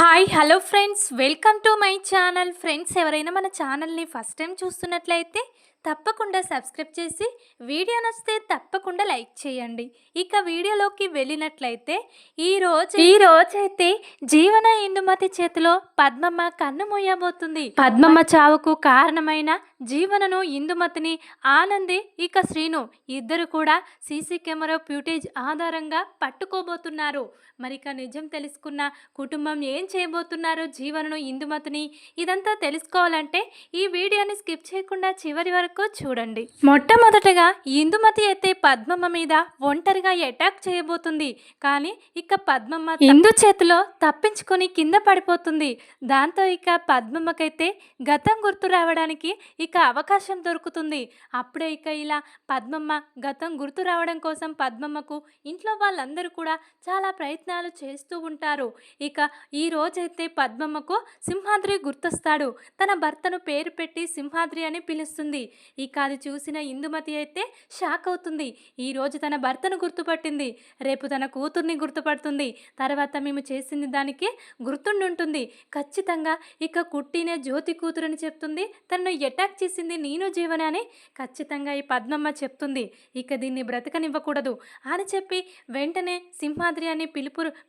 Hi hello friends, welcome to my channel. Friends, ఎవరైనా మన ఛానల్ని ఫస్ట్ టైం చూస్తున్నట్లయితే తప్పకుండా సబ్స్క్రైబ్ చేసి వీడియో నచ్చితే తప్పకుండా లైక్ చేయండి. ఇక వీడియోలోకి వెళ్ళినట్లయితే ఈ రోజైతే జీవన ఇందుమతి చేతిలో పద్మమ్మ కన్ను మూయబోతుంది. పద్మమ్మ చావుకు కారణమైన జీవనను, ఇందుమతిని ఆనంది ఇక శ్రీను ఇద్దరు కూడా సీసీ కెమెరా ఫ్యూటేజ్ ఆధారంగా పట్టుకోబోతున్నారు. మరిక నిజం తెలుసుకున్న కుటుంబం ఏం చేయబోతున్నారో, జీవనను, ఇందుమతిని, ఇదంతా తెలుసుకోవాలంటే ఈ వీడియోని స్కిప్ చేయకుండా చివరి వరకు చూడండి. మొట్టమొదటగా ఇందుమతి అయితే పద్మమ్మ మీద ఒంటరిగా అటాక్ చేయబోతుంది. కానీ ఇక పద్మమ్మ ఇందు చేతిలో తప్పించుకొని కింద పడిపోతుంది. దాంతో ఇక పద్మమ్మకైతే గతం గుర్తు రావడానికి ఇక అవకాశం దొరుకుతుంది. అప్పుడే ఇక ఇలా పద్మమ్మ గతం గుర్తు రావడం కోసం పద్మమ్మకు ఇంట్లో వాళ్ళందరూ కూడా చాలా ప్రయత్నాలు చేస్తూ ఉంటారు. ఇక ఈ రోజైతే పద్మమ్మకు సింహాద్రి గుర్తొస్తాడు. తన భర్తను పేరు పెట్టి సింహాద్రి అని పిలుస్తుంది. ఇక అది చూసిన ఇందుమతి అయితే షాక్ అవుతుంది. ఈ రోజు తన భర్తను గుర్తుపట్టింది, రేపు తన కూతుర్ని గుర్తుపడుతుంది, తర్వాత మేము చేసింది దానికి గుర్తుండుంటుంది. ఖచ్చితంగా ఇక కుట్టినే జ్యోతి కూతురని చెప్తుంది. తనను అటాక్ చేసింది నేను జీవన అని ఖచ్చితంగా ఈ పద్మమ్మ చెప్తుంది. ఇక దీన్ని బ్రతకనివ్వకూడదు అని చెప్పి వెంటనే సింహాద్రి అని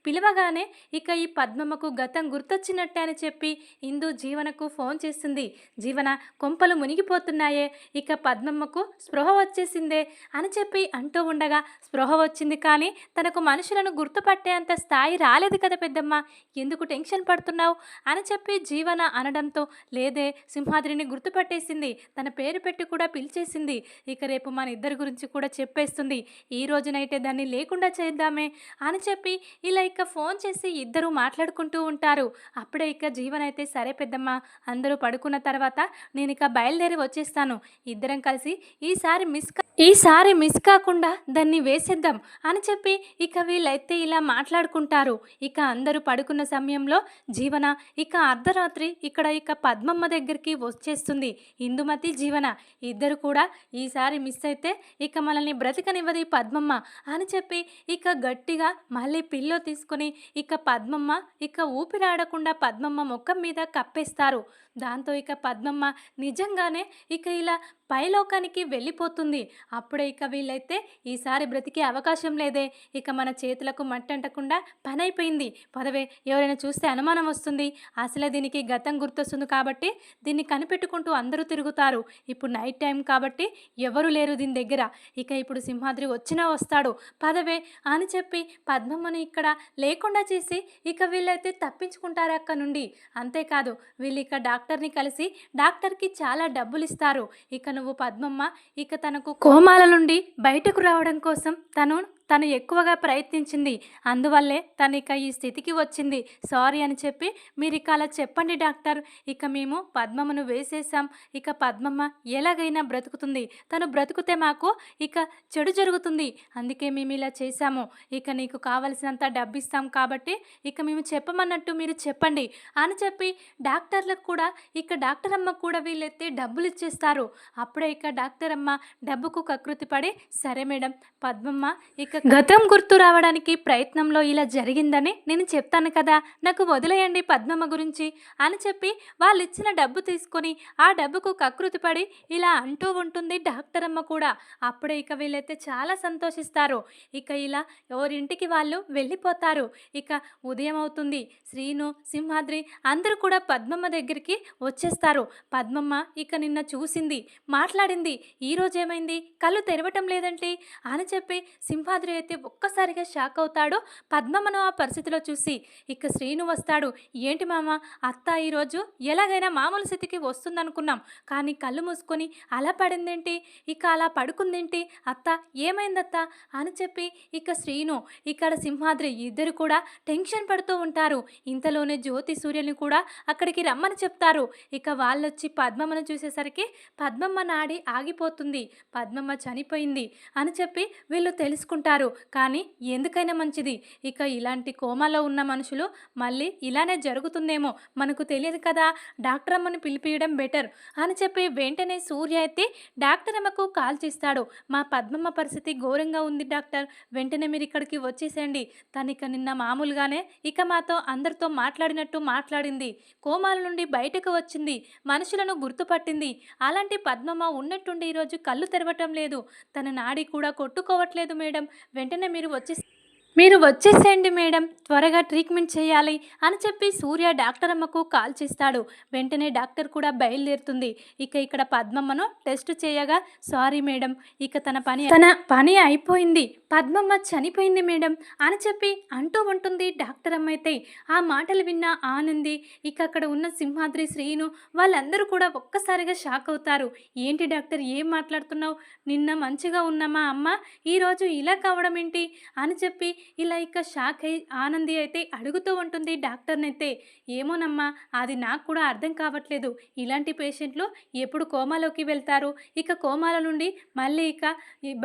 పిలవగానే ఇక ఈ పద్మమ్మకు గతం గుర్తొచ్చినట్టే అని చెప్పి ఇందు జీవనకు ఫోన్ చేస్తుంది. జీవన, కొంపలు మునిగిపోతున్నాయే, ఇక పద్మమ్మకు స్పృహ వచ్చేసిందే అని చెప్పి అంటూ ఉండగా స్పృహ వచ్చింది, కానీ తనకు మనుషులను గుర్తుపట్టేంత స్థాయి రాలేదు కదా పెద్దమ్మ, ఎందుకు టెన్షన్ పడుతున్నావు అని చెప్పి జీవన అనడంతో, లేదే సింహాద్రిని గుర్తుపట్టేసింది, తన పేరు పెట్టి కూడా పిలిచేసింది, ఇక రేపు మన ఇద్దరి గురించి కూడా చెప్పేస్తుంది, ఈ రోజునైతే దాన్ని లేకుండా చేద్దామే అని చెప్పి ఇలా ఇక ఫోన్ చేసి ఇద్దరు మాట్లాడుకుంటూ ఉంటారు. అప్పుడే ఇక జీవన అయితే, సరే పెద్దమ్మ, అందరూ పడుకున్న తర్వాత నేను ఇక బయలుదేరి వచ్చేస్తాను, ఇద్దరం కలిసి ఈసారి మిస్ కాకుండా దాన్ని వేసేద్దాం అని చెప్పి ఇక వీళ్ళైతే ఇలా మాట్లాడుకుంటారు. ఇక అందరూ పడుకున్న సమయంలో జీవన ఇక అర్ధరాత్రి ఇక్కడ ఇక పద్మమ్మ దగ్గరికి వచ్చేస్తుంది. ఇందుమతి, జీవన ఇద్దరు కూడా ఈసారి మిస్ అయితే ఇక మనల్ని బ్రతికనివ్వది పద్మమ్మ అని చెప్పి ఇక గట్టిగా మళ్ళీ పిల్లో తీసుకుని ఇక పద్మమ్మ ఇక ఊపిరాడకుండా పద్మమ్మ ముఖం మీద కప్పేస్తారు. దాంతో ఇక పద్మమ్మ నిజంగానే ఇక ఇలా పైలోకానికి వెళ్ళిపోతుంది. అప్పుడే ఇక వీళ్ళైతే ఈసారి బ్రతికే అవకాశం లేదే, ఇక మన చేతులకు మట్టంటకుండా పని అయిపోయింది, పదవే, ఎవరైనా చూస్తే అనుమానం వస్తుంది, అసలే దీనికి గతం గుర్తొస్తుంది కాబట్టి దీన్ని కనిపెట్టుకుంటూ అందరూ తిరుగుతారు, ఇప్పుడు నైట్ టైం కాబట్టి ఎవరు లేరు దీని దగ్గర, ఇక ఇప్పుడు సింహాద్రి వచ్చినా వస్తాడు, పదవే అని చెప్పి పద్మమ్మను ఇక్కడ లేకుండా చేసి ఇక వీళ్ళైతే తప్పించుకుంటారు అక్క నుండి. అంతేకాదు వీళ్ళు ఇక డాక్టర్ని కలిసి డాక్టర్కి చాలా డబ్బులు ఇస్తారు. ఇక నువ్వు పద్మమ్మ ఇక తనకు కోమాల నుండి బయటకు రావడం కోసం తను ఎక్కువగా ప్రయత్నించింది, అందువల్లే తను ఇక ఈ స్థితికి వచ్చింది, సారీ అని చెప్పి మీరు ఇక అలా చెప్పండి డాక్టర్, ఇక మేము పద్మమ్మను వేసేసాం, ఇక పద్మమ్మ ఎలాగైనా బ్రతుకుతుంది, తను బ్రతుకుతే మాకు ఇక చెడు జరుగుతుంది, అందుకే మేము ఇలా చేశాము, ఇక నీకు కావలసినంత డబ్బు ఇస్తాం కాబట్టి ఇక మేము చెప్పమన్నట్టు మీరు చెప్పండి అని చెప్పి డాక్టర్లకు కూడా ఇక డాక్టర్ అమ్మ కూడా వీళ్ళైతే డబ్బులు ఇచ్చేస్తారు. అప్పుడే ఇక డాక్టర్ అమ్మ డబ్బుకు కకృతి పడి, సరే మేడం, పద్మమ్మ ఇక గతం గుర్తు రావడానికి ప్రయత్నంలో ఇలా జరిగిందని నేను చెప్తాను కదా, నాకు వదిలేయండి పద్మమ్మ గురించి అని చెప్పి వాళ్ళు ఇచ్చిన డబ్బు తీసుకొని ఆ డబ్బుకు కకృతి పడి ఇలా అంటూ ఉంటుంది డాక్టర్ అమ్మ కూడా. అప్పుడే ఇక వీళ్ళైతే చాలా సంతోషిస్తారు. ఇక ఇలా ఎవరింటికి వాళ్ళు వెళ్ళిపోతారు. ఇక ఉదయం అవుతుంది. శ్రీను, సింహాద్రి అందరూ కూడా పద్మమ్మ దగ్గరికి వచ్చేస్తారు. పద్మమ్మ ఇక నిన్న చూసింది, మాట్లాడింది, ఈరోజు ఏమైంది, కళ్ళు తెరవటం లేదంటే అని చెప్పి సింహాద్రి అయితే ఒక్కసారిగా షాక్ అవుతాడు పద్మమ్మను ఆ పరిస్థితిలో చూసి. ఇక శ్రీను వస్తాడు, ఏంటి మామ, అత్త ఈరోజు ఎలాగైనా మామూలు స్థితికి వస్తుందనుకున్నాం, కానీ కళ్ళు మూసుకొని అలా పడిందేంటి, ఇక అలా పడుకుందేంటి అత్త, ఏమైందత్త అని చెప్పి ఇక శ్రీను ఇక్కడ సింహాద్రి ఇద్దరు కూడా టెన్షన్ పడుతూ ఉంటారు. ఇంతలోనే జ్యోతి, సూర్యుని కూడా అక్కడికి రమ్మని చెప్తారు. ఇక వాళ్ళొచ్చి పద్మమ్మను చూసేసరికి పద్మమ్మ నాడి ఆగిపోతుంది, పద్మమ్మ చనిపోయింది అని చెప్పి వీళ్ళు తెలుసుకుంటారు. చెప్తారు. కానీ ఎందుకైనా మంచిది. ఇక ఇలాంటి కోమాలో ఉన్న మనుషులు మళ్ళీ ఇలానే జరుగుతుందేమో మనకు తెలియదు కదా! డాక్టర్ అమ్మని పిలిపియడం బెటర్ అని చెప్పి వెంటనే సూర్య అయితే డాక్టర్ అమ్మకు కాల్ చేస్తాడు. మా పద్మమ్మ పరిస్థితి ఘోరంగా ఉంది డాక్టర్. వెంటనే మీరు ఇక్కడికి వచ్చేసేయండి. తనిక నిన్న మామూలుగానే ఇక మాతో అందరితో మాట్లాడినట్టు మాట్లాడింది. కోమాల నుండి బయటకు వచ్చింది. మనుషులను గుర్తుపట్టింది. అలాంటి పద్మమ్మ ఉన్నట్టుండి ఈరోజు కళ్ళు తెరవటం లేదు. తన నాడి కూడా కొట్టుకోవట్లేదు మేడం. వెంటనే మీరు వచ్చేసేయండి మేడం, త్వరగా ట్రీట్మెంట్ చేయాలి అని చెప్పి సూర్య డాక్టర్ అమ్మకు కాల్ చేస్తాడు. వెంటనే డాక్టర్ కూడా బయలుదేరుతుంది. ఇక ఇక్కడ పద్మమ్మను టెస్ట్ చేయగా సారీ మేడం, ఇక తన పని అయిపోయింది, పద్మమ్మ చనిపోయింది మేడం అని చెప్పి అంటూ ఉంటుంది డాక్టర్ అమ్మ అయితే. ఆ మాటలు విన్న ఆనంది, ఇక అక్కడ ఉన్న సింహాద్రి, శ్రీను వాళ్ళందరూ కూడా ఒక్కసారిగా షాక్ అవుతారు. ఏంటి డాక్టర్ ఏం మాట్లాడుతున్నావు? నిన్న మంచిగా ఉన్న మా అమ్మ ఈరోజు ఇలా కావడం ఏంటి అని చెప్పి ఇలా ఇక షాక్ అయి ఆనంది అయితే అడుగుతూ ఉంటుంది డాక్టర్నైతే. ఏమోనమ్మా, అది నాకు కూడా అర్థం కావట్లేదు. ఇలాంటి పేషెంట్లు ఎప్పుడు కోమాలోకి వెళ్తారు, ఇక కోమాల నుండి మళ్ళీ ఇక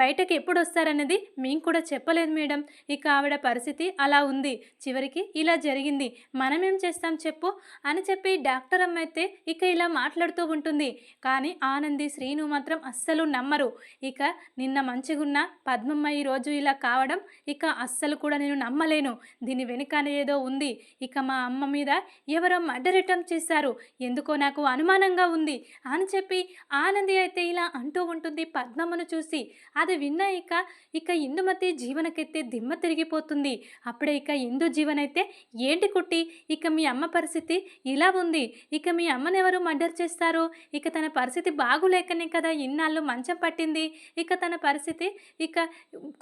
బయటకు ఎప్పుడు వస్తారనేది మేము కూడా చెప్పలేదు మేడం. ఇక ఆవిడ పరిస్థితి అలా ఉంది, చివరికి ఇలా జరిగింది, మనమేం చేస్తాం చెప్పు అని చెప్పి డాక్టర్ అమ్మ అయితే ఇక ఇలా మాట్లాడుతూ ఉంటుంది. కానీ ఆనంది, శ్రీను మాత్రం అస్సలు నమ్మరు. ఇక నిన్న మంచిగున్న పద్మమ్మ ఈరోజు ఇలా కావడం ఇక అస్సలు కూడా నేను నమ్మలేను. దీని వెనుకనే ఏదో ఉంది. ఇక మా అమ్మ మీద ఎవరో మర్డర్ అటెంప్ట్ చేశారు, ఎందుకో నాకు అనుమానంగా ఉంది అని చెప్పి ఆనంది అయితే ఇలా అంటూ ఉంటుంది పద్మమ్మను చూసి. అది విన్న ఇక ఇందుమతి జీవనకైతే దిమ్మ తిరిగిపోతుంది. అప్పుడే ఇక ఇందు జీవనైతే, ఏంటి కుట్టి, ఇక మీ అమ్మ పరిస్థితి ఇలా ఉంది, ఇక మీ అమ్మని ఎవరు మర్డర్ చేస్తారు? ఇక తన పరిస్థితి బాగులేకనే కదా ఇన్నాళ్ళు మంచం పట్టింది. ఇక తన పరిస్థితి ఇక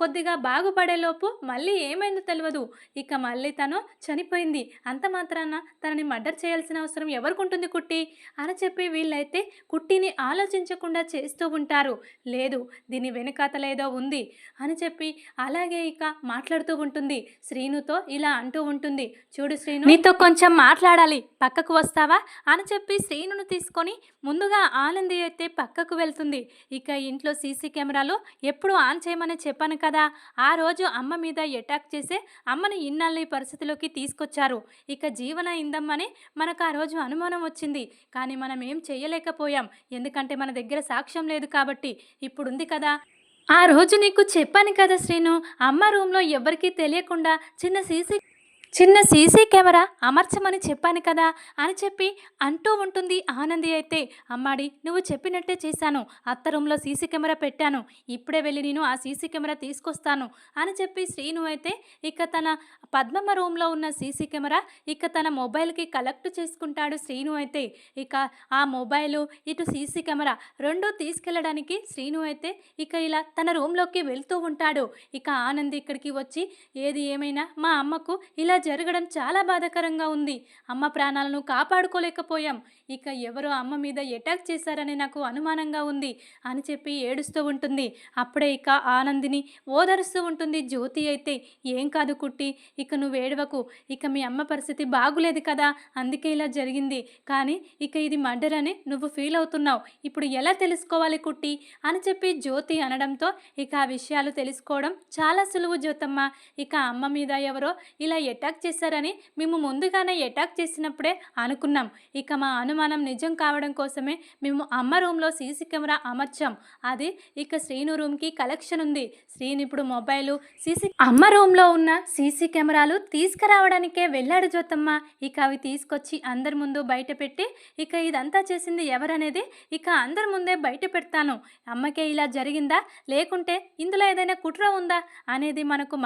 కొద్దిగా బాగుపడేలోపు మళ్ళీ ఏమైందో తెలియదు, ఇక మళ్ళీ తను చనిపోయింది. అంత మాత్రాన తనని మర్డర్ చేయాల్సిన అవసరం ఎవరికుంటుంది కుట్టి అని చెప్పి వీళ్ళైతే కుట్టిని ఆలోచించకుండా చేస్తూ ఉంటారు. లేదు, దీని వెనుకాతలేదో ఉంది అని చెప్పి అలాగే ఇక మాట్లాడుతూ ఉంటుంది. శ్రీనుతో ఇలా అంటూ ఉంటుంది, చూడు శ్రీను, నీతో కొంచెం మాట్లాడాలి, పక్కకు వస్తావా అని చెప్పి శ్రీనును తీసుకొని ముందుగా ఆనంది అయితే పక్కకు వెళ్తుంది. ఇక ఇంట్లో సీసీ కెమెరాలు ఎప్పుడు ఆన్ చేయమని చెప్పాను కదా, ఆ రోజు అమ్మ మీద అటాక్ చేసే అమ్మని ఇన్నాళ్ళు ఈ పరిస్థితిలోకి తీసుకొచ్చారు. ఇక జీవన ఇందమ్మని మనకు ఆ రోజు అనుమానం వచ్చింది, కానీ మనం ఏం చేయలేకపోయాం, ఎందుకంటే మన దగ్గర సాక్ష్యం లేదు కాబట్టి. ఇప్పుడుంది కదా, ఆ రోజు నీకు చెప్పాను కదా శ్రీను, అమ్మ రూమ్లో ఎవరికీ తెలియకుండా చిన్న సీసీ కెమెరా అమర్చమని చెప్పాను కదా అని చెప్పి అంటూ ఉంటుంది ఆనంది అయితే. అమ్మాడి, నువ్వు చెప్పినట్టే చేశాను, అత్త రూమ్లో సీసీ కెమెరా పెట్టాను, ఇప్పుడే వెళ్ళి నేను ఆ సీసీ కెమెరా తీసుకొస్తాను అని చెప్పి శ్రీను అయితే ఇక తన పద్మమ్మ రూమ్లో ఉన్న సీసీ కెమెరా ఇక తన మొబైల్కి కలెక్ట్ చేసుకుంటాడు శ్రీను అయితే. ఇక ఆ మొబైలు ఇటు సీసీ కెమెరా రెండూ తీసుకెళ్ళడానికి శ్రీను అయితే ఇక ఇలా తన రూమ్లోకి వెళ్తూ ఉంటాడు. ఇక ఆనంది ఇక్కడికి వచ్చి, ఏది ఏమైనా మా అమ్మకు ఇలా జరగడం చాలా బాధాకరంగా ఉంది, అమ్మ ప్రాణాలను కాపాడుకోలేకపోయాం, ఇక ఎవరో అమ్మ మీద అటాక్ చేశారని నాకు అనుమానంగా ఉంది అని చెప్పి ఏడుస్తూ ఉంటుంది. అప్పుడే ఇక ఆనందిని ఓదరుస్తూ ఉంటుంది జ్యోతి అయితే. ఏం కాదు కుట్టి, ఇక నువ్వు ఏడవకు, ఇక మీ అమ్మ పరిస్థితి బాగులేదు కదా, అందుకే ఇలా జరిగింది, కానీ ఇక ఇది మర్డర్ అని నువ్వు ఫీల్ అవుతున్నావు, ఇప్పుడు ఎలా తెలుసుకోవాలి కుట్టి అని చెప్పి జ్యోతి అనడంతో ఇక ఆ విషయాలు తెలుసుకోవడం చాలా సులువు జ్యోతమ్మ. ఇక అమ్మ మీద ఎవరో ఇలా అటాక్ చేశారని మేము ముందుగానే అటాక్ చేసినప్పుడే అనుకున్నాం. ఇక మా అనుమానం నిజం కావడం కోసమే మేము అమ్మ రూమ్లో సీసీ కెమెరా అమర్చాం. అది ఇక శ్రీను రూమ్కి కలెక్షన్ ఉంది. శ్రీను ఇప్పుడు మొబైలు అమ్మ రూమ్లో ఉన్న సీసీ కెమెరాలు తీసుకురావడానికే వెళ్ళాడు జ్యోతమ్మ. ఇక అవి తీసుకొచ్చి అందరి ముందు బయట పెట్టి ఇక ఇదంతా చేసింది ఎవరనేది ఇక అందరి ముందే బయట పెడతాను. అమ్మకే ఇలా జరిగిందా, లేకుంటే ఇందులో ఏదైనా కుట్ర ఉందా అనేది మనకు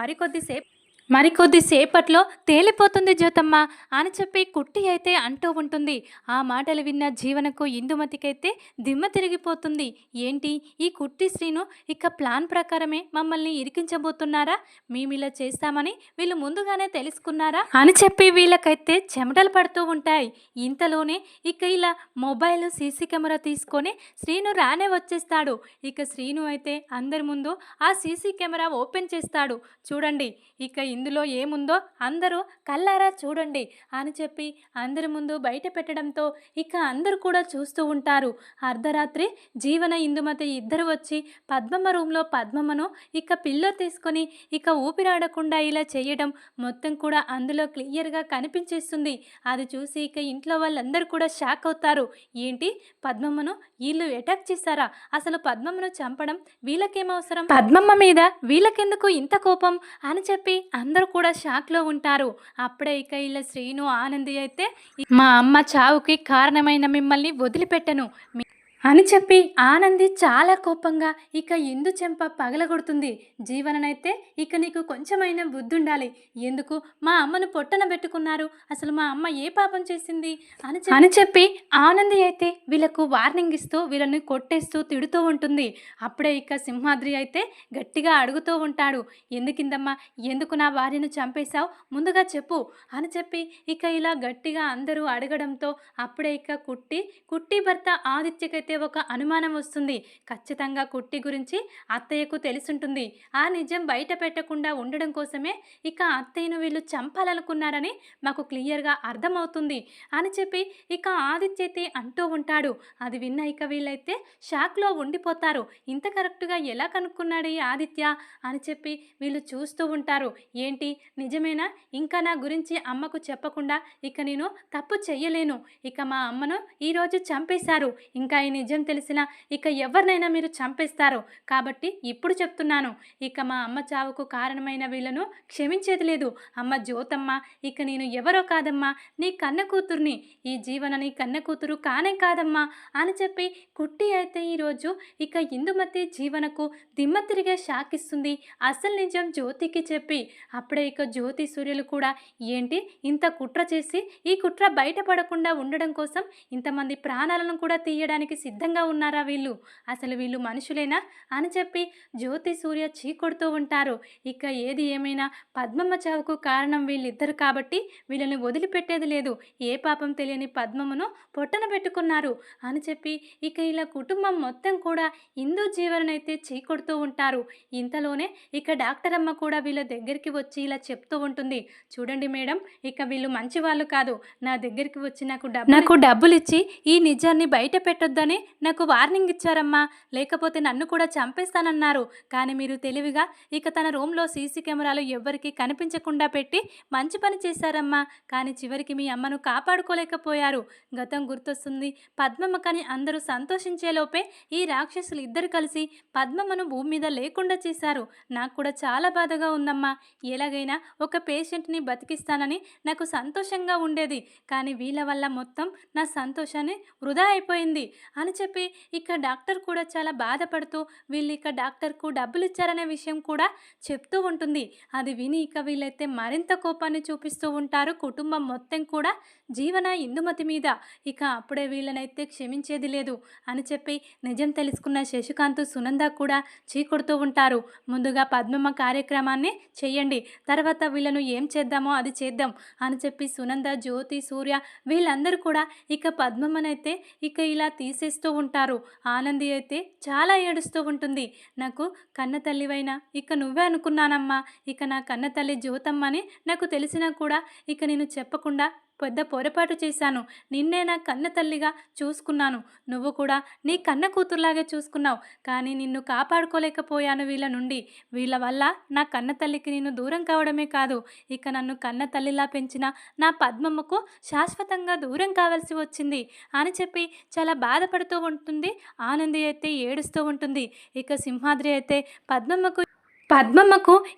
మరికొద్దిసేపట్లో తేలిపోతుంది జ్యోతమ్మ అని చెప్పి కుట్టి అయితే అంటూ ఉంటుంది. ఆ మాటలు విన్న జీవనకు ఇందుమతికైతే దిమ్మ తిరిగిపోతుంది. ఏంటి, ఈ కుట్టి శ్రీను ఇక ప్లాన్ ప్రకారమే మమ్మల్ని ఇరికించబోతున్నారా, మేమిలా చేస్తామని వీళ్ళు ముందుగానే తెలుసుకున్నారా అని చెప్పి వీళ్ళకైతే చెమటలు పడుతూ ఉంటాయి. ఇంతలోనే ఇక ఇలా మొబైల్ సీసీ కెమెరా తీసుకొని శ్రీను రానే వచ్చేస్తాడు. ఇక శ్రీను అయితే అందరి ముందు ఆ సీసీ కెమెరా ఓపెన్ చేస్తాడు. చూడండి, ఇక ఇందులో ఏముందో అందరూ కళ్ళారా చూడండి అని చెప్పి అందరి ముందు బయట పెట్టడంతో ఇక అందరూ కూడా చూస్తూ ఉంటారు. అర్ధరాత్రి జీవన ఇందుమతి ఇద్దరు వచ్చి పద్మమ్మ రూమ్లో పద్మమ్మను ఇక పిల్లో తీసుకొని ఇక ఊపిరాడకుండా ఇలా చేయడం మొత్తం కూడా అందులో క్లియర్గా కనిపించేస్తుంది. అది చూసి ఇక ఇంట్లో వాళ్ళందరూ కూడా షాక్ అవుతారు. ఏంటి, పద్మమ్మను వీళ్ళు అటాక్ చేశారా? అసలు పద్మమ్మను చంపడం వీళ్ళకేమవసరం? పద్మమ్మ మీద వీళ్ళకెందుకు ఇంత కోపం అని చెప్పి అందరూ కూడా షాక్లో ఉంటారు. అప్పుడే ఇక ఇలా శ్రీను ఆనంది అయితే మా అమ్మ చావుకి కారణమైన మిమ్మల్ని వదిలిపెట్టను అని చెప్పి ఆనంది చాలా కోపంగా ఇక ఇందు చెంప పగలగొడుతుంది. జీవననైతే ఇక నీకు కొంచెమైనా బుద్ధుండాలి, ఎందుకు మా అమ్మను పొట్టన పెట్టుకున్నారు, అసలు మా అమ్మ ఏ పాపం చేసింది అని చెప్పి ఆనంది అయితే వీళ్ళకు వార్నింగ్ ఇస్తూ వీళ్ళని కొట్టేస్తూ తిడుతూ ఉంటుంది. అప్పుడే ఇక సింహాద్రి అయితే గట్టిగా అడుగుతూ ఉంటాడు, ఎందుకిందమ్మా, ఎందుకు నా భార్యను చంపేశావు, ముందుగా చెప్పు అని చెప్పి ఇక ఇలా గట్టిగా అందరూ అడగడంతో అప్పుడే ఇక కుట్టి భర్త ఆదిత్యకైతే ఒక అనుమానం వస్తుంది. ఖచ్చితంగా కుట్టి గురించి అత్తయ్యకు తెలిసుంటుంది. ఆ నిజం బయట పెట్టకుండా ఉండడం కోసమే ఇక అత్తయ్యను వీళ్ళు చంపాలనుకున్నారని మాకు క్లియర్గా అర్థమవుతుంది అని చెప్పి ఇక ఆదిత్య అయితే అంటూ ఉంటాడు. అది విన్న ఇక వీళ్ళైతే షాక్లో ఉండిపోతారు. ఇంత కరెక్ట్గా ఎలా కనుక్కున్నాడు ఈ ఆదిత్య అని చెప్పి వీళ్ళు చూస్తూ ఉంటారు. ఏంటి, నిజమేనా? ఇంకా నా గురించి అమ్మకు చెప్పకుండా ఇక నేను తప్పు చెయ్యలేను, ఇక మా అమ్మను ఈరోజు చంపేశారు, ఇంకా ఈ నిజం తెలిసినా ఇక ఎవరినైనా మీరు చంపేస్తారు, కాబట్టి ఇప్పుడు చెప్తున్నాను, ఇక మా అమ్మ చావుకు కారణమైన వీళ్ళను క్షమించేది లేదు. అమ్మ జ్యోతమ్మ ఇక నేను ఎవరో కాదమ్మా, నీ కన్న కూతుర్ని, ఈ జీవన నీ కన్న కూతురు కానే కాదమ్మా అని చెప్పి కుట్టి అయితే ఈరోజు ఇక ఇందుమతి జీవనకు దిమ్మ తిరిగే షాక్ ఇస్తుంది. అసలు నిజం జ్యోతికి చెప్పి అప్పుడే ఇక జ్యోతి సూర్యులు కూడా ఏంటి, ఇంత కుట్ర చేసి ఈ కుట్ర బయటపడకుండా ఉండడం కోసం ఇంతమంది ప్రాణాలను కూడా తీయడానికి సిద్ధంగా ఉన్నారా వీళ్ళు, అసలు వీళ్ళు మనుషులేనా అని చెప్పి జ్యోతి సూర్య చీకొడుతూ ఉంటారు. ఇక ఏది ఏమైనా పద్మమ్మ చావుకు కారణం వీళ్ళిద్దరు కాబట్టి వీళ్ళని వదిలిపెట్టేది లేదు, ఏ పాపం తెలియని పద్మమ్మను పొట్టన పెట్టుకున్నారు అని చెప్పి ఇక ఇలా కుటుంబం మొత్తం కూడా ఇందు జీవనైతే చీకొడుతూ ఉంటారు. ఇంతలోనే ఇక డాక్టర్ అమ్మ కూడా వీళ్ళ దగ్గరికి వచ్చి ఇలా చెప్తూ ఉంటుంది, చూడండి మేడం, ఇక వీళ్ళు మంచి వాళ్ళు కాదు, నా దగ్గరికి వచ్చి నాకు డబ్బులు ఇచ్చి ఈ నిజాన్ని బయట పెట్టొద్దని నాకు వార్నింగ్ ఇచ్చారమ్మా, లేకపోతే నన్ను కూడా చంపేస్తానన్నారు, కానీ మీరు తెలివిగా ఇక తన రూమ్లో సీసీ కెమెరాలు ఎవ్వరికి కనిపించకుండా పెట్టి మంచి పని చేశారమ్మా, కానీ చివరికి మీ అమ్మను కాపాడుకోలేకపోయారు. గతం గుర్తొస్తుంది పద్మమ్మ, కానీ అందరూ సంతోషించేలోపే ఈ రాక్షసులు ఇద్దరు కలిసి పద్మమ్మను భూమి మీద లేకుండా చేశారు. నాకు కూడా చాలా బాధగా ఉందమ్మా, ఎలాగైనా ఒక పేషెంట్ని బతికిస్తానని నాకు సంతోషంగా ఉండేది, కానీ వీళ్ళ వల్ల మొత్తం నా సంతోషాన్ని వృధా అయిపోయింది అని చెప్పి ఇక డాక్టర్ కూడా చాలా బాధపడుతూ వీళ్ళు ఇక డాక్టర్కు డబ్బులు ఇచ్చారనే విషయం కూడా చెప్తూ ఉంటుంది. అది విని ఇక వీళ్ళైతే మరింత కోపాన్ని చూపిస్తూ ఉంటారు కుటుంబం మొత్తం కూడా జీవన ఇందుమతి మీద. ఇక అప్పుడే వీళ్ళనైతే క్షమించేది లేదు అని చెప్పి నిజం తెలుసుకున్న శశికాంత్ సునంద కూడా చీకొడుతూ ఉంటారు. ముందుగా పద్మమ్మ కార్యక్రమాన్ని చెయ్యండి, తర్వాత వీళ్ళను ఏం చేద్దామో అది చేద్దాం అని చెప్పి సునంద, జ్యోతి, సూర్య వీళ్ళందరూ కూడా ఇక పద్మమ్మనైతే ఇక ఇలా తీసేస్తూ ఉంటారు. ఆనంది అయితే చాలా ఏడుస్తూ ఉంటుంది, నాకు కన్న తల్లివైనా ఇక నువ్వే అనుకున్నానమ్మా, ఇక నా కన్న తల్లి జ్యోతమ్మని నాకు తెలిసినా కూడా ఇక నేను చెప్పకుండా పెద్ద పొరపాటు చేశాను, నిన్నే నా కన్న తల్లిగా చూసుకున్నాను, నువ్వు కూడా నీ కన్న కూతురులాగే చూసుకున్నావు, కానీ నిన్ను కాపాడుకోలేకపోయాను వీళ్ళ నుండి, వీళ్ళ వల్ల నా కన్న తల్లికి నేను దూరం కావడమే కాదు, ఇక నన్ను కన్న తల్లిలా పెంచిన నా పద్మమ్మకు శాశ్వతంగా దూరం కావాల్సి వచ్చింది అని చెప్పి చాలా బాధపడుతూ ఉంటుంది. ఆనంది అయితే ఏడుస్తూ ఉంటుంది. ఇక సింహాద్రి అయితే పద్మమ్మకు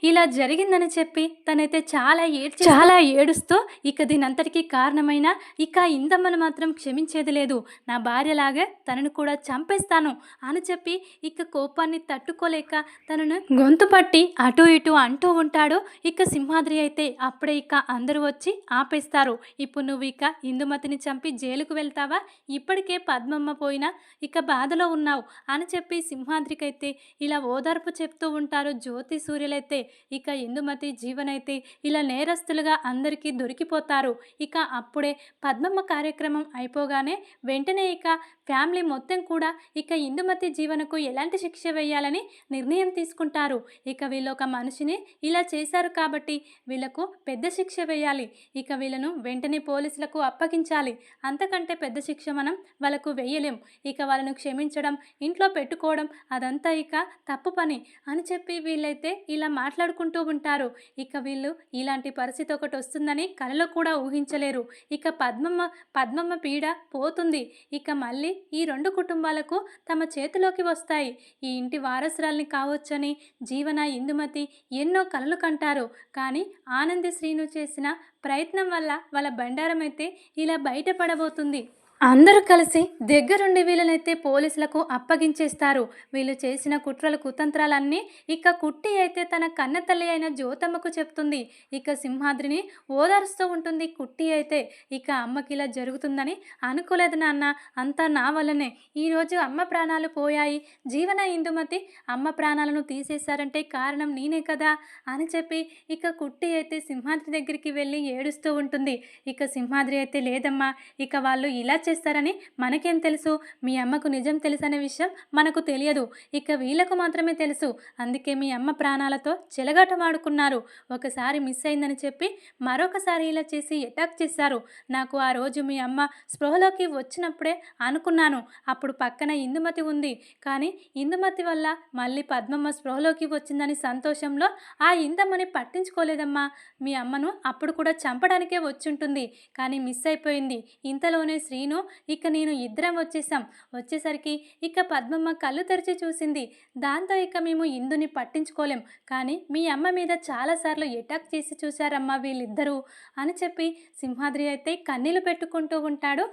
ఇలా జరిగిందని చెప్పి తనైతే చాలా ఏడుస్తూ ఇక దీనంతటికీ కారణమైన ఇక ఇందమ్మను మాత్రం క్షమించేది లేదు, నా భార్యలాగే తనను కూడా చంపేస్తాను అని చెప్పి ఇక కోపాన్ని తట్టుకోలేక తనను గొంతు పట్టి అటు ఇటు అంటూ ఉంటాడు. ఇక సింహాద్రి అయితే అప్పుడే ఇక అందరూ వచ్చి ఆపేస్తారు. ఇప్పుడు నువ్వు ఇక ఇందుమతిని చంపి జైలుకు వెళ్తావా, ఇప్పటికే పద్మమ్మ పోయినా ఇక బాధలో ఉన్నావు అని చెప్పి సింహాద్రికైతే ఇలా ఓదార్పు చెప్తూ ఉంటారు జ్యోతి సూర్యులైతే ఇక ఇందుమతి జీవనైతే ఇలా నేరస్తులుగా అందరికీ దొరికిపోతారు. ఇక అప్పుడే పద్మమ్మ కార్యక్రమం అయిపోగానే వెంటనే ఇక ఫ్యామిలీ మొత్తం కూడా ఇక ఇందుమతి జీవనకు ఎలాంటి శిక్ష వేయాలని నిర్ణయం తీసుకుంటారు. ఇక వీళ్ళు ఒక మనిషిని ఇలా చేశారు కాబట్టి వీళ్ళకు పెద్ద శిక్ష వేయాలి. ఇక వీళ్ళను వెంటనే పోలీసులకు అప్పగించాలి. అంతకంటే పెద్ద శిక్ష మనం వాళ్ళకు వేయలేం. ఇక వాళ్ళను క్షమించడం, ఇంట్లో పెట్టుకోవడం అదంతా ఇక తప్పు పని అని చెప్పి వీళ్ళైతే ఇలా మాట్లాడుకుంటూ ఉంటారు. ఇక వీళ్ళు ఇలాంటి పరిస్థితి ఒకటి వస్తుందని కలలో కూడా ఊహించలేరు. ఇక పద్మమ్మ పీడ పోతుంది. ఇక మళ్ళీ ఈ రెండు కుటుంబాలకు తమ చేతిలోకి వస్తాయి. ఈ ఇంటి వారసురాల్ని కావచ్చని జీవన, ఇందుమతి ఎన్నో కలలు కంటారు. కానీ ఆనంది శ్రీను చేసిన ప్రయత్నం వల్ల వాళ్ళ బండారం అయితే ఇలా బయటపడబోతుంది. అందరూ కలిసి దగ్గరుండి వీళ్ళనైతే పోలీసులకు అప్పగించేస్తారు. వీళ్ళు చేసిన కుట్రలు కుతంత్రాలన్నీ ఇక కుట్టి అయితే తన కన్న తల్లి అయిన జ్యోతమ్మకు చెప్తుంది. ఇక సింహాద్రిని ఓదారుస్తూ ఉంటుంది కుట్టి అయితే. ఇక అమ్మకి ఇలా జరుగుతుందని అనుకోలేదు నాన్న, అంతా నా వల్లనే. ఈరోజు అమ్మ ప్రాణాలు పోయాయి. జీవన, ఇందుమతి అమ్మ ప్రాణాలను తీసేశారంటే కారణం నేనే కదా అని చెప్పి ఇక కుట్టి అయితే సింహాద్రి దగ్గరికి వెళ్ళి ఏడుస్తూ ఉంటుంది. ఇక సింహాద్రి అయితే లేదమ్మా, ఇక వాళ్ళు ఇలా చేస్తారని మనకేం తెలుసు, మీ అమ్మకు నిజం తెలుసనే విషయం మనకు తెలియదు. ఇక వీళ్ళకు మాత్రమే తెలుసు. అందుకే మీ అమ్మ ప్రాణాలతో చెలగాటమాడుకున్నారు. ఒకసారి మిస్ అయిందని చెప్పి మరొకసారి ఇలా చేసి అటాక్ చేశారు. నాకు ఆ రోజు మీ అమ్మ స్పృహలోకి వచ్చినప్పుడే అనుకున్నాను. అప్పుడు పక్కన ఇందుమతి ఉంది. కానీ ఇందుమతి వల్ల మళ్ళీ పద్మమ్మ స్పృహలోకి వచ్చిందని సంతోషంలో ఆ ఇందమ్మని పట్టించుకోలేదమ్మా. మీ అమ్మను అప్పుడు కూడా చంపడానికే వచ్చుంటుంది, కానీ మిస్ అయిపోయింది. ఇంతలోనే శ్రీను, ఇక నేను ఇద్దరం వచ్చేసరికి ఇక పద్మమ్మ కళ్ళు తెరిచి చూసింది. దాంతో ఇక మేము ఇందుని పట్టించుకోలేం, కానీ మీ అమ్మ మీద చాలాసార్లు అటాక్ చేసి చూశారమ్మా వీళ్ళిద్దరూ అని చెప్పి సింహాద్రి అయితే కన్నీళ్లు పెట్టుకుంటూ ఉంటాడు.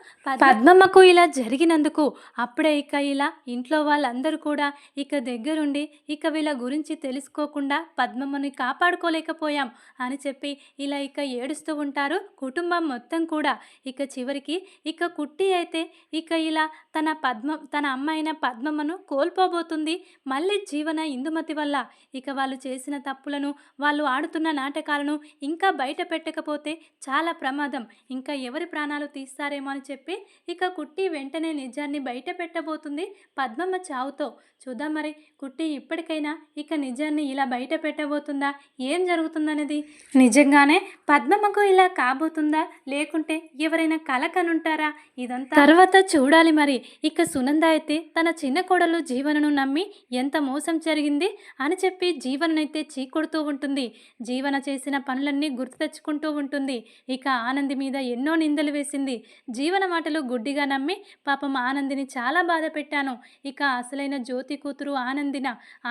పద్మమ్మకు ఇలా జరిగినందుకు అప్పుడే ఇక ఇలా ఇంట్లో వాళ్ళందరూ కూడా ఇక దగ్గరుండి ఇక వీళ్ళ గురించి తెలుసుకోకుండా పద్మమ్మని కాపాడుకోలేకపోయాం అని చెప్పి ఇలా ఇక ఏడుస్తూ ఉంటారు కుటుంబం మొత్తం కూడా. ఇక చివరికి ఇక కుట్టి అయితే ఇక ఇలా తన అమ్మ అయిన పద్మమ్మను కోల్పోబోతుంది. మళ్ళీ జీవన, ఇందుమతి వల్ల. ఇక వాళ్ళు చేసిన తప్పులను, వాళ్ళు ఆడుతున్న నాటకాలను ఇంకా బయట పెట్టకపోతే చాలా ప్రమాదం. ఇంకా ఎవరి ప్రాణాలు తీస్తారేమో అని చెప్పి ఇక కుట్టి వెంటనే నిజాన్ని బయట పెట్టబోతుంది పద్మమ్మ చావుతో. చూద్దాం మరి కుట్టి ఇప్పటికైనా ఇక నిజాన్ని ఇలా బయట పెట్టబోతుందా, ఏం జరుగుతుందనేది. నిజంగానే పద్మమ్మకు ఇలా కాబోతుందా, లేకుంటే ఎవరైనా కలకనుంటారా, ఇదంతా తర్వాత చూడాలి మరి. ఇక సునంద అయితే తన చిన్న కోడలు జీవనను నమ్మి ఎంత మోసం జరిగింది అని చెప్పి జీవననైతే చీకొడుతూ ఉంటుంది. జీవన చేసిన పనులన్నీ గుర్తు తెచ్చుకుంటూ ఉంటుంది. ఇక ఆనంది మీద ఎన్నో నిందలు వేసింది. జీవన మాటలు గుడ్డిగా నమ్మి పాపం ఆనందిని చాలా బాధ పెట్టాను. ఇక అసలైన జ్యోతి కూతురు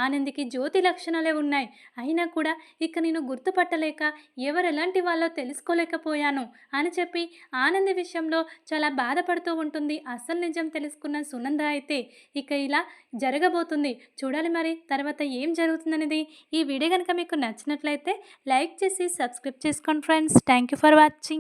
ఆనందికి జ్యోతి లక్షణాలే ఉన్నాయి. అయినా కూడా ఇక నేను గుర్తుపట్టలేక ఎవరెలాంటి వాళ్ళో తెలుసుకోలేకపోయాను అని చెప్పి ఆనంది విషయంలో చాలా బాధపడుతూ ఉంటుంది. అసలు నిజం తెలుసుకున్న సునంద అయితే ఇక ఇలా జరగబోతుంది. చూడాలి మరి తర్వాత ఏం జరుగుతుందనేది. ఈ వీడియో కనుక మీకు నచ్చినట్లయితే లైక్ చేసి సబ్స్క్రైబ్ చేసుకోండి friends. Thank you for watching.